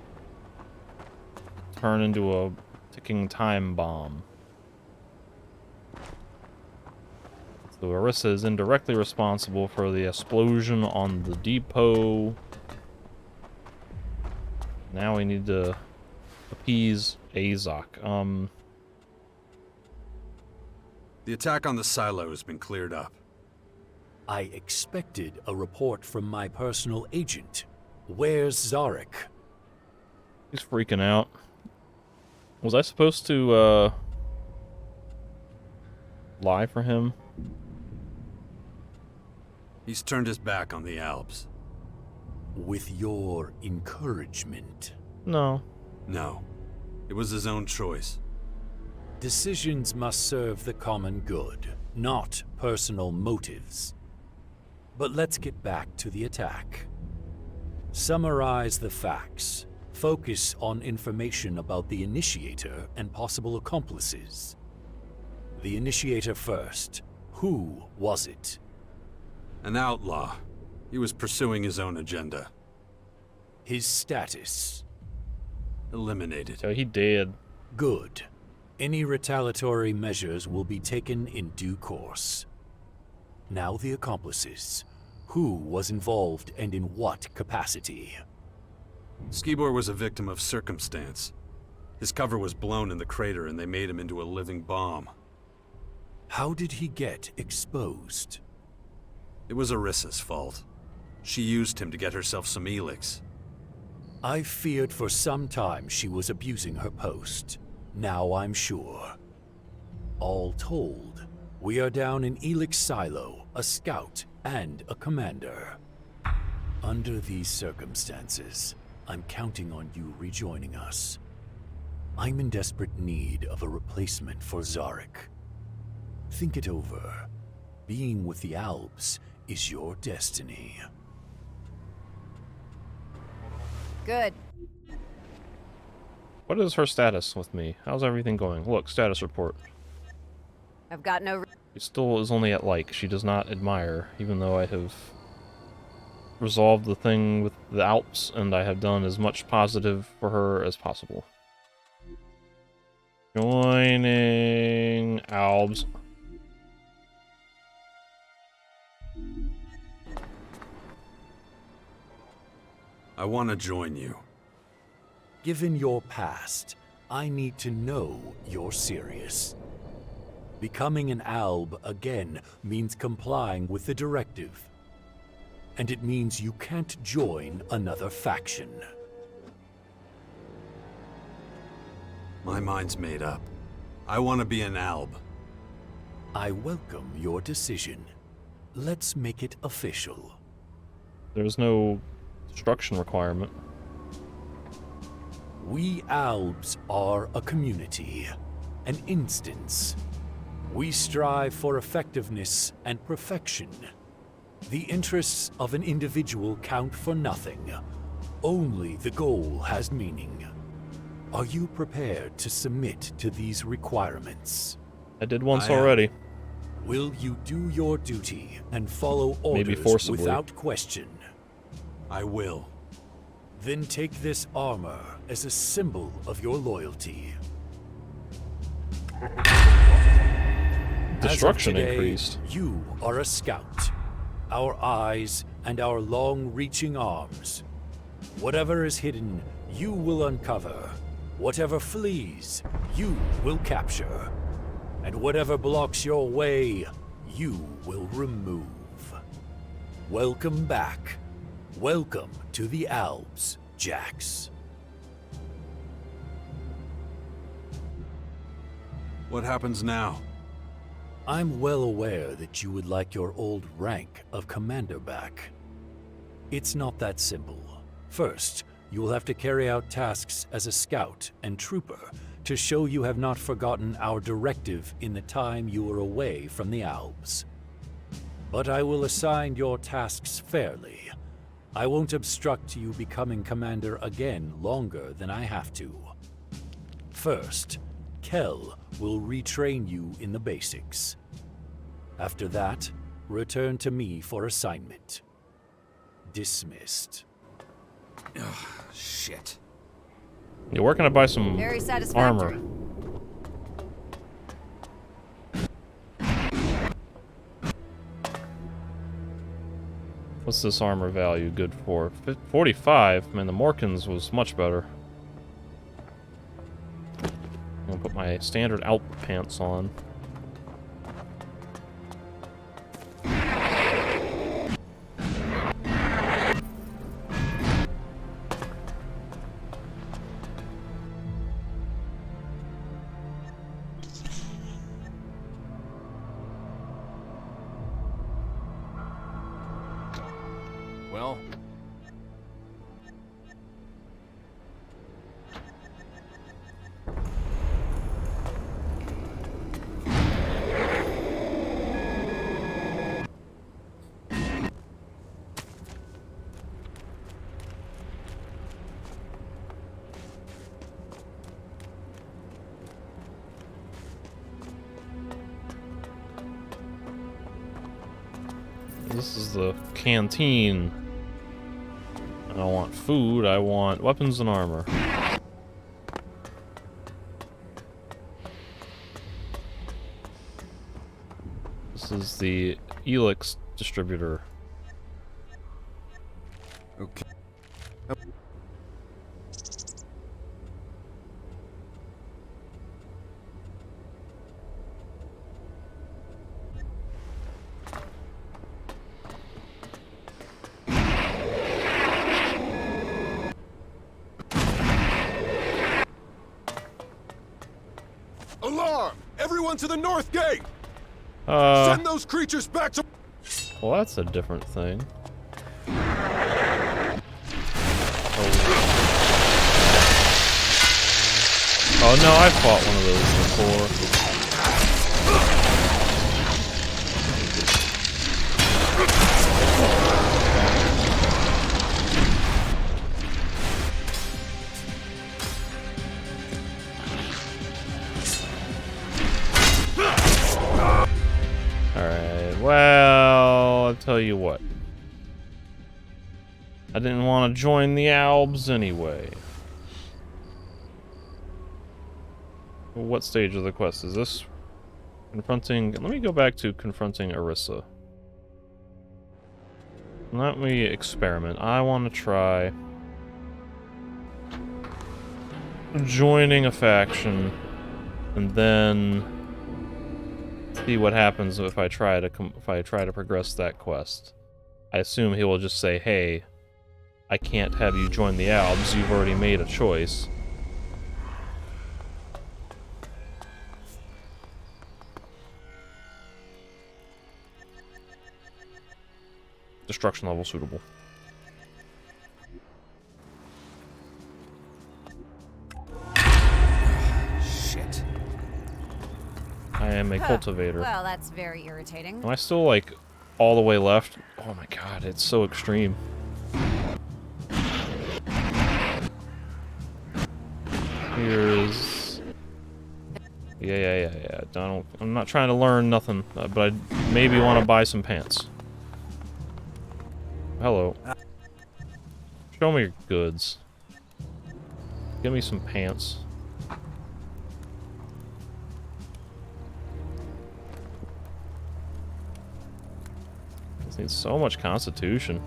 turned into a ticking time bomb. So Arissa is indirectly responsible for the explosion on the depot. Now we need to appease Azok. The attack on the silo has been cleared up. I expected a report from my personal agent. Where's Zarek? He's freaking out. Was I supposed to, lie for him? He's turned his back on the Alps. With your encouragement? No. No. It was his own choice. Decisions must serve the common good, not personal motives. But let's get back to the attack. Summarize the facts. Focus on information about the initiator and possible accomplices. The initiator first. Who was it? An outlaw. He was pursuing his own agenda. His status? Eliminated. Oh, he did. Good. Any retaliatory measures will be taken in due course. Now the accomplices. Who was involved and in what capacity? Skibor was a victim of circumstance. His cover was blown in the crater and they made him into a living bomb. How did he get exposed? It was Arissa's fault. She used him to get herself some Elex. I feared for some time she was abusing her post. Now I'm sure. All told, we are down in Elex Silo, a scout, and a commander. Under these circumstances, I'm counting on you rejoining us. I'm in desperate need of a replacement for Zarek. Think it over. Being with the Alps is your destiny. Good. What is her status with me? How's everything going? Look, status report. I've got no... She still is only at like. She does not admire, even though I have resolved the thing with the Alps, and I have done as much positive for her as possible. Joining Alps. I want to join you. Given your past, I need to know you're serious. Becoming an Alb again means complying with the directive. And it means you can't join another faction. My mind's made up. I want to be an Alb. I welcome your decision. Let's make it official. There's no construction requirement. We Albs are a community, an instance. We strive for effectiveness and perfection. The interests of an individual count for nothing. Only the goal has meaning. Are you prepared to submit to these requirements? I did once already. Will you do your duty and follow orders Maybe forcibly. without question? I will. Then take this armor as a symbol of your loyalty. Destruction As of today, increased. You are a scout. Our eyes and our long-reaching arms. Whatever is hidden, you will uncover. Whatever flees, you will capture. And whatever blocks your way, you will remove. Welcome back. Welcome to the Alps, Jax. What happens now? I'm well aware that you would like your old rank of commander back. It's not that simple. First, you will have to carry out tasks as a scout and trooper to show you have not forgotten our directive in the time you were away from the Alps. But I will assign your tasks fairly. I won't obstruct you becoming commander again longer than I have to. First, Kel will retrain you in the basics. After that, return to me for assignment. Dismissed. Ugh, shit. Yeah, where can I buy some Very satisfactory. armor? What's this armor value good for? 45? Man, the Morkins was much better. I'm gonna put my standard Alp pants on. Well, This is the canteen. I don't want food, I want weapons and armor. This is the Elex distributor. okay. Alarm! Everyone to the north gate! Send those creatures back to... Well, that's a different thing. Oh no, I've fought one of those before. Alright, well, I'll tell you what. I didn't want to join the Alps anyway. What stage of the quest is this? Confronting... Let me go back to confronting Orisa. Let me experiment. I want to try... joining a faction. And then... see what happens if I try to progress that quest. I assume he will just say, "Hey, I can't have you join the Alps. You've already made a choice." Destruction level suitable. Shit. I am a cultivator. Well, that's very irritating. Am I still, like, all the way left? Oh my god, it's so extreme. Here's... Yeah. I'm not trying to learn nothing, but I maybe want to buy some pants. Hello. Show me your goods. Give me some pants. This needs so much constitution.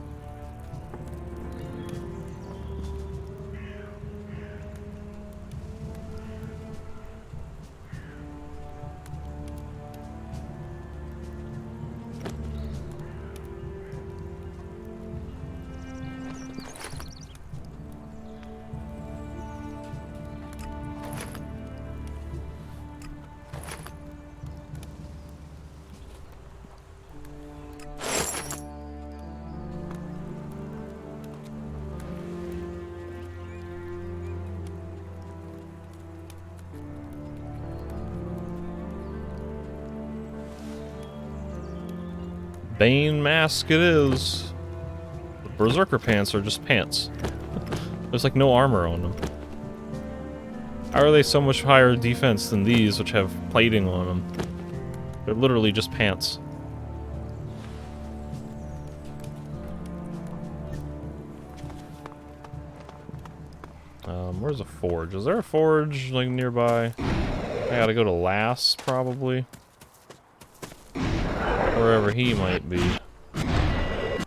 Bane mask it is. The Berserker pants are just pants. There's like no armor on them. How are they so much higher defense than these, which have plating on them? They're literally just pants. Where's a forge? Is there a forge, like, nearby? I gotta go to Lass, probably. Wherever he might be. I'm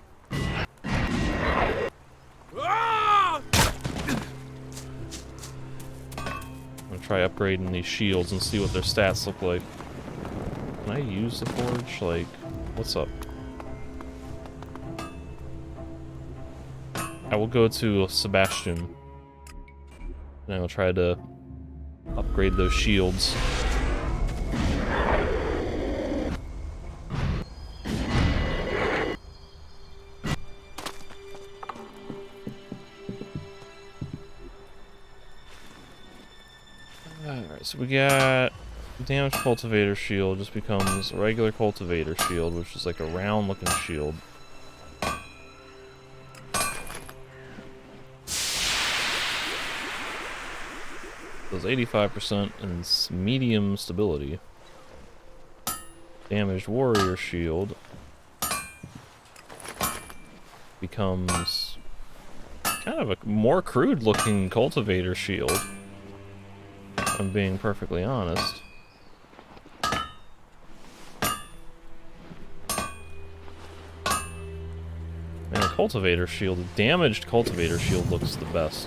gonna try upgrading these shields and see what their stats look like. Can I use the forge? Like, what's up? I will go to Sebastian. And I will try to upgrade those shields. Alright, so we got damaged cultivator shield just becomes a regular cultivator shield, which is like a round looking shield. Does 85% and medium stability. Damaged warrior shield becomes kind of a more crude looking cultivator shield, if I'm being perfectly honest. And a cultivator shield, a damaged cultivator shield looks the best.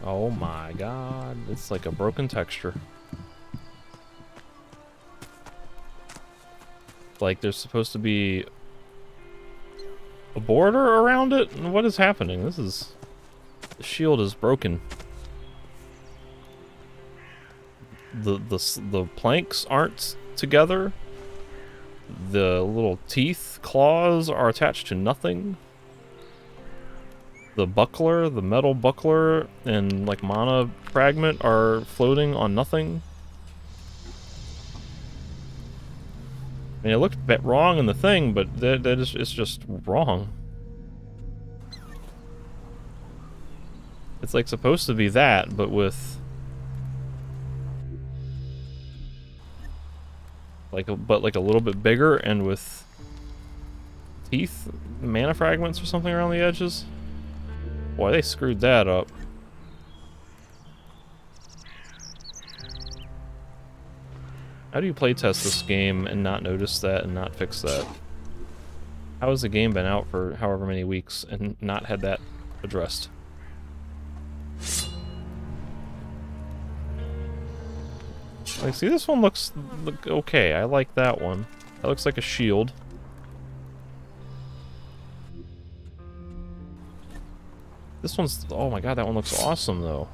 Oh my god, it's like a broken texture. Like there's supposed to be a border around it? What is happening? The shield is broken. The planks aren't together. The little teeth, claws are attached to nothing. The buckler, the metal buckler, and like mana fragment are floating on nothing. I mean, it looked a bit wrong in the thing, but it's just wrong. It's like supposed to be that, but with like a little bit bigger and with teeth, mana fragments or something around the edges. Boy, they screwed that up. How do you playtest this game and not notice that and not fix that? How has the game been out for however many weeks and not had that addressed? Like, see, this one looks okay. I like that one. That looks like a shield. This one's... oh my god, that one looks awesome, though.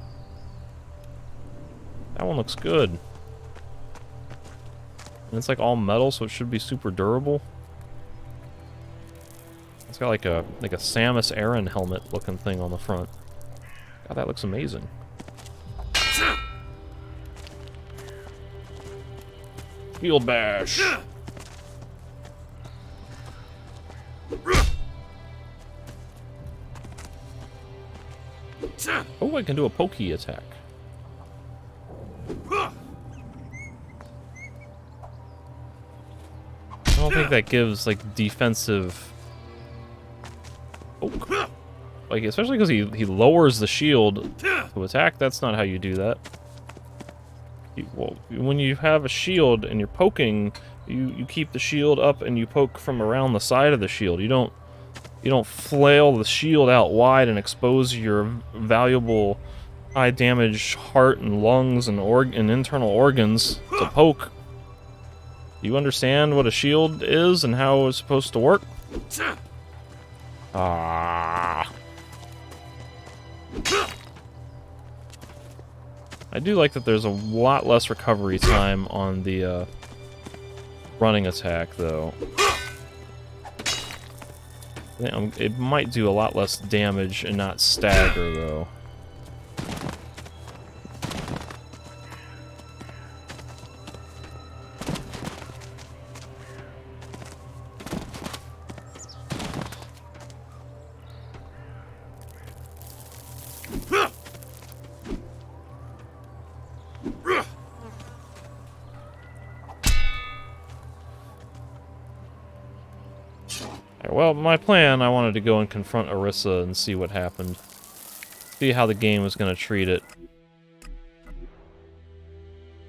That one looks good. And it's like all metal, so it should be super durable. It's got like a Samus Aran helmet looking thing on the front. God, that looks amazing. Field bash. Oh, I can do a pokey attack. I don't think that gives like defensive. Oh. Like, especially because he lowers the shield to attack. That's not how you do that. Well, when you have a shield and you're poking, you keep the shield up and you poke from around the side of the shield. You don't flail the shield out wide and expose your valuable high damage heart and lungs and internal organs to poke. Do you understand what a shield is and how it's supposed to work? Ah. I do like that there's a lot less recovery time on the running attack, though. It might do a lot less damage and not stagger, though. Well, my plan, I wanted to go and confront Orisa and see what happened. See how the game was going to treat it.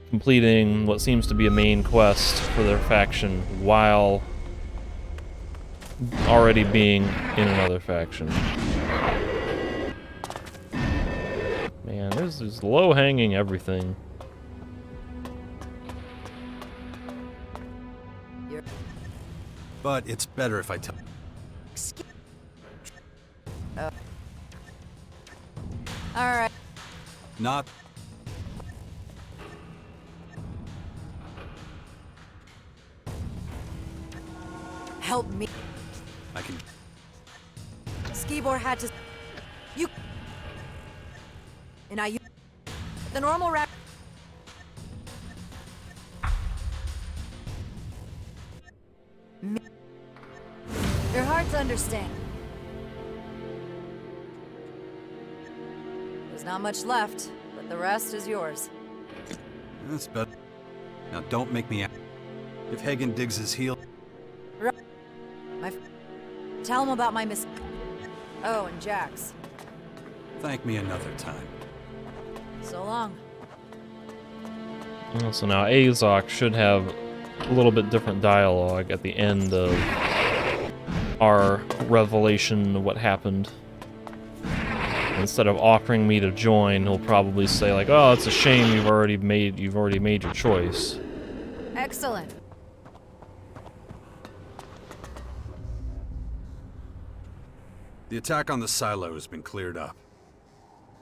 Completing what seems to be a main quest for their faction while already being in another faction. Man, there's low-hanging everything. But it's better if I tell. Alright. Not. Help me. I can. Skibor had to. You. And I. The normal rap. You're hard to understand. There's not much left, but the rest is yours. That's better. Now don't make me. If Hagen digs his heel. Tell him about my miss. Oh, and Jax. Thank me another time. So long. Well, so now Azok should have a little bit different dialogue at the end of our revelation of what happened. Instead of offering me to join, he'll probably say like, "Oh, it's a shame you've already made your choice." Excellent. The attack on the silo has been cleared up.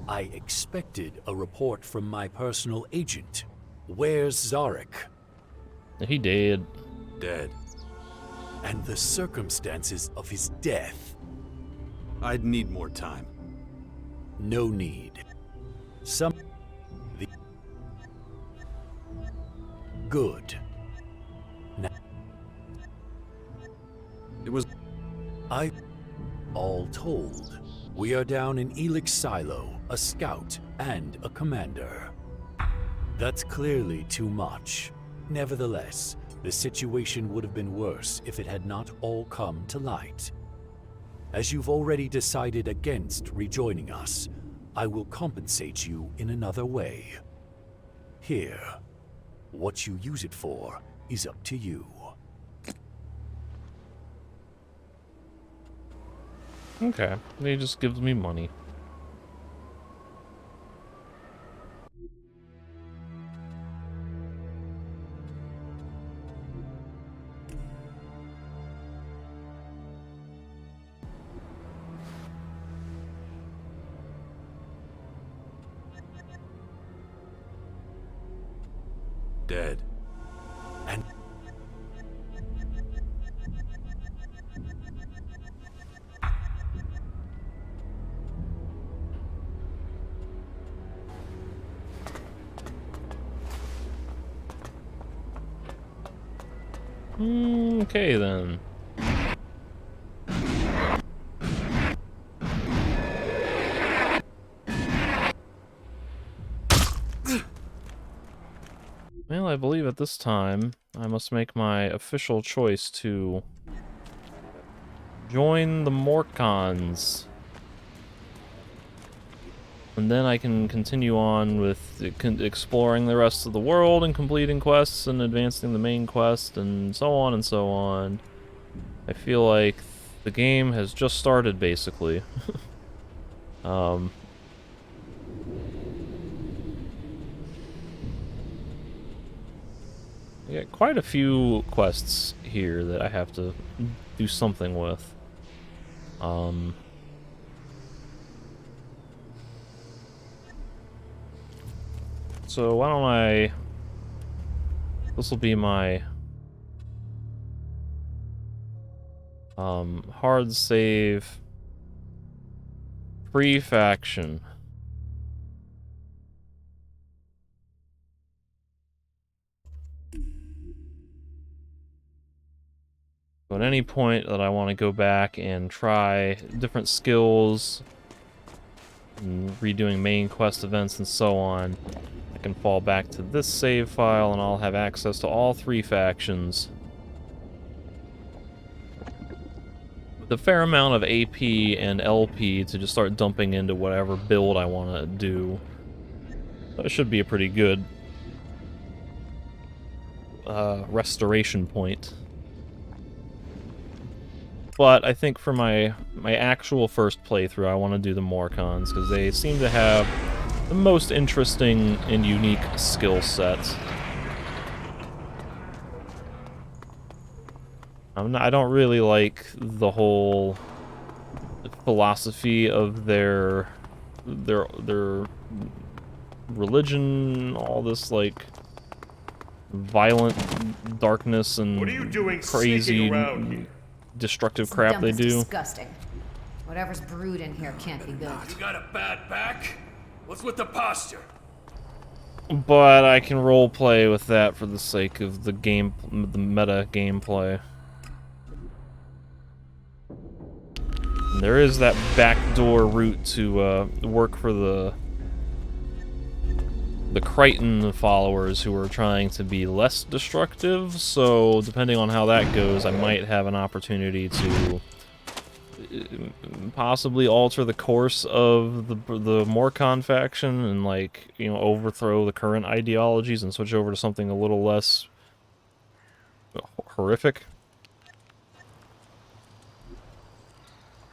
I expected a report from my personal agent. Where's Zarek? He dead. Dead. And the circumstances of his death. I'd need more time. No need. Good. Now, it was. All told, we are down in Elex Silo, a scout and a commander. That's clearly too much. Nevertheless, the situation would have been worse if it had not all come to light. As you've already decided against rejoining us, I will compensate you in another way. Here, what you use it for is up to you. Okay, he just gives me money. Dead. And okay then. Well, I believe at this time I must make my official choice to join the Morcons. And then I can continue on with exploring the rest of the world and completing quests and advancing the main quest and so on and so on. I feel like the game has just started, basically. We got quite a few quests here that I have to do something with. So why don't I... This will be my... hard save... Pre-faction. So at any point that I want to go back and try different skills, and redoing main quest events and so on, I can fall back to this save file and I'll have access to all 3 factions. With a fair amount of AP and LP to just start dumping into whatever build I want to do. That should be a pretty good restoration point. But I think for my actual first playthrough, I want to do the Morcons, because they seem to have the most interesting and unique skill sets. I don't really like the whole philosophy of their religion, all this like violent darkness and crazy destructive This crap dump they is do. Disgusting. Whatever's brewed in here can't be good. You got a bad back? What's with the posture? But I can roleplay with that for the sake of the meta gameplay. And there is that backdoor route to work for the Crichton followers who are trying to be less destructive, so depending on how that goes, I might have an opportunity to possibly alter the course of the Morcon faction and, like, you know, overthrow the current ideologies and switch over to something a little less horrific.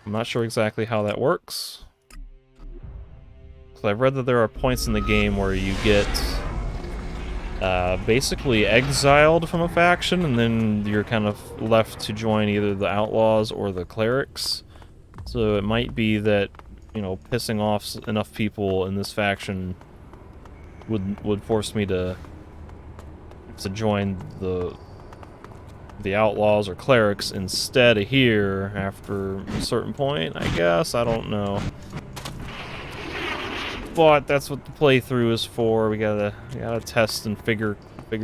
I'm not sure exactly how that works. I've read that there are points in the game where you get basically exiled from a faction, and then you're kind of left to join either the Outlaws or the Clerics. So it might be that, you know, pissing off enough people in this faction would force me to join the Outlaws or Clerics instead of here after a certain point, I guess. I don't know. But that's what the playthrough is for. We gotta test and figure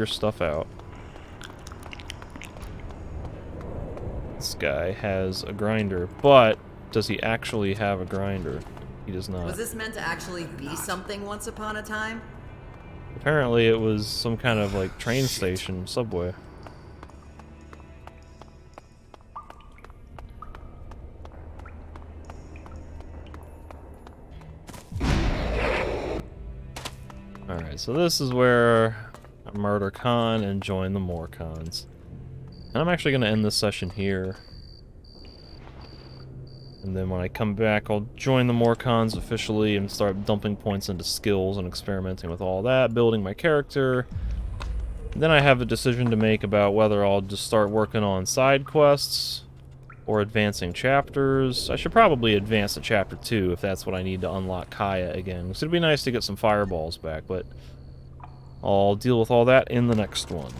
stuff out. This guy has a grinder, but does he actually have a grinder? He does not. Was this meant to actually be something once upon a time? Apparently it was some kind of like train station, subway. Alright, so this is where I murder Khan and join the Morcons. And I'm actually going to end this session here. And then when I come back, I'll join the Morcons officially and start dumping points into skills and experimenting with all that, building my character. And then I have a decision to make about whether I'll just start working on side quests or advancing chapters. I should probably advance to chapter 2 if that's what I need to unlock Kaya again. Because it'd be nice to get some fireballs back, but I'll deal with all that in the next one.